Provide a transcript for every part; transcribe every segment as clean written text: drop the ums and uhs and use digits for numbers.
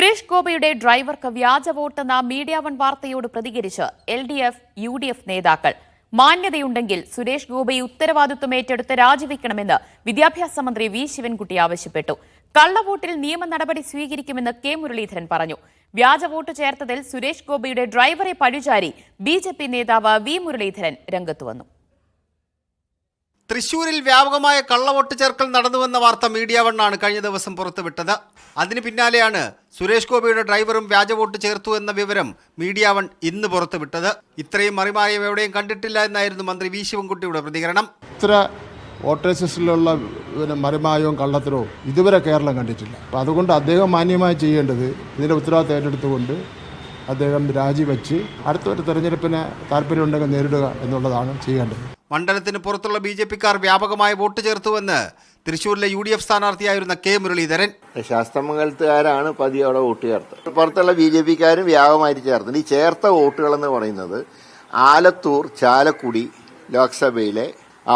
സുരേഷ് ഗോപിയുടെ ഡ്രൈവർക്ക് വ്യാജ വോട്ടെന്ന മീഡിയ വൺ വാർത്തയോട് പ്രതികരിച്ച് LDF, UDF നേതാക്കൾ മാന്യതയുണ്ടെങ്കിൽ സുരേഷ് ഗോപി ഉത്തരവാദിത്വം ഏറ്റെടുത്ത് രാജിവെക്കണമെന്ന് വിദ്യാഭ്യാസ മന്ത്രി വി ശിവൻകുട്ടി ആവശ്യപ്പെട്ടു. കള്ളവോട്ടിൽ നിയമ നടപടി സ്വീകരിക്കുമെന്ന് കെ മുരളീധരൻ പറഞ്ഞു. വ്യാജ വോട്ട് ചേർത്തതിൽ സുരേഷ് ഗോപിയുടെ ഡ്രൈവറെ പഴിചാരി BJP നേതാവ് വി മുരളീധരൻ രംഗത്തു വന്നു. തൃശൂരിൽ വ്യാപകമായ കള്ളവോട്ട് ചേർക്കൽ നടന്നുവെന്ന വാർത്ത മീഡിയ വണ്ണാണ് കഴിഞ്ഞ ദിവസം പുറത്തുവിട്ടത്. അതിന് പിന്നാലെയാണ് സുരേഷ് ഗോപിയുടെ ഡ്രൈവറും വ്യാജ വോട്ട് ചേർത്തു എന്ന വിവരം മീഡിയ വൺ ഇന്ന് പുറത്തുവിട്ടത്. ഇത്രയും മറിമായം എവിടെയും കണ്ടിട്ടില്ല എന്നായിരുന്നു മന്ത്രി വി ശിവൻകുട്ടിയുടെ പ്രതികരണം. ഇത്ര വോട്ടേഴ്സിലുള്ള മറിമായവും കള്ളത്തരവും ഇതുവരെ കേരളം കണ്ടിട്ടില്ല. അപ്പം അതുകൊണ്ട് അദ്ദേഹം മാന്യമായി ചെയ്യേണ്ടത് ഇതിൻ്റെ ഉത്തരവാദിത്തം ഏറ്റെടുത്തുകൊണ്ട് അദ്ദേഹം രാജിവെച്ച് അടുത്തൊരു തെരഞ്ഞെടുപ്പിന് താല്പര്യമുണ്ടെങ്കിൽ നേരിടുക എന്നുള്ളതാണ് ചെയ്യേണ്ടത്. മണ്ഡലത്തിന് പുറത്തുള്ള BJPക്കാർ വ്യാപകമായ വോട്ട് ചേർത്തുവെന്ന് തൃശ്ശൂരിലെ UDF സ്ഥാനാർത്ഥിയായിരുന്ന കെ മുരളീധരൻ. ശാസ്ത്രമംഗലത്തുകാരാണ് പതിയോടെ വോട്ട് ചേർത്തത്. പുറത്തുള്ള BJPക്കാരും വ്യാപകമായിട്ട് ചേർത്തത്. ഈ ചേർത്ത വോട്ടുകൾ എന്ന് പറയുന്നത് ആലത്തൂർ, ചാലക്കുടി ലോക്സഭയിലെ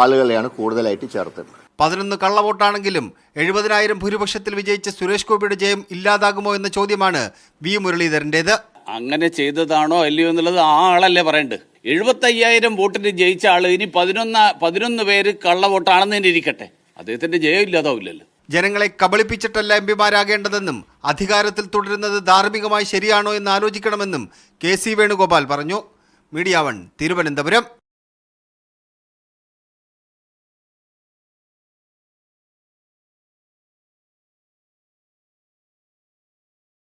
ആളുകളെയാണ് കൂടുതലായിട്ട് ചേർത്തത്. 11 കള്ളവോട്ടാണെങ്കിലും 70,000 ഭൂരിപക്ഷത്തിൽ വിജയിച്ച സുരേഷ് ഗോപിയുടെ ജയം ഇല്ലാതാകുമോ എന്ന ചോദ്യമാണ് വി മുരളീധരന്റേത്. അങ്ങനെ ചെയ്തതാണോ അല്ലയോ എന്നുള്ളത് ആ ആളല്ലേ പറയണ്ടത്. 75,000 വോട്ടിന് ജയിച്ച ആള് ഇനി 11 പേര് കള്ളവോട്ടാണെന്ന് തന്നെ ഇരിക്കട്ടെ, അദ്ദേഹത്തിന്റെ ജയം ഇല്ലാതാവില്ലല്ലോ. ജനങ്ങളെ കബളിപ്പിച്ചിട്ടല്ല MPമാരാകേണ്ടതെന്നും അധികാരത്തിൽ തുടരുന്നത് ധാർമ്മികമായി ശരിയാണോ എന്ന് ആലോചിക്കണമെന്നും KC വേണുഗോപാൽ പറഞ്ഞു. Media one, Thiruvananthapuram.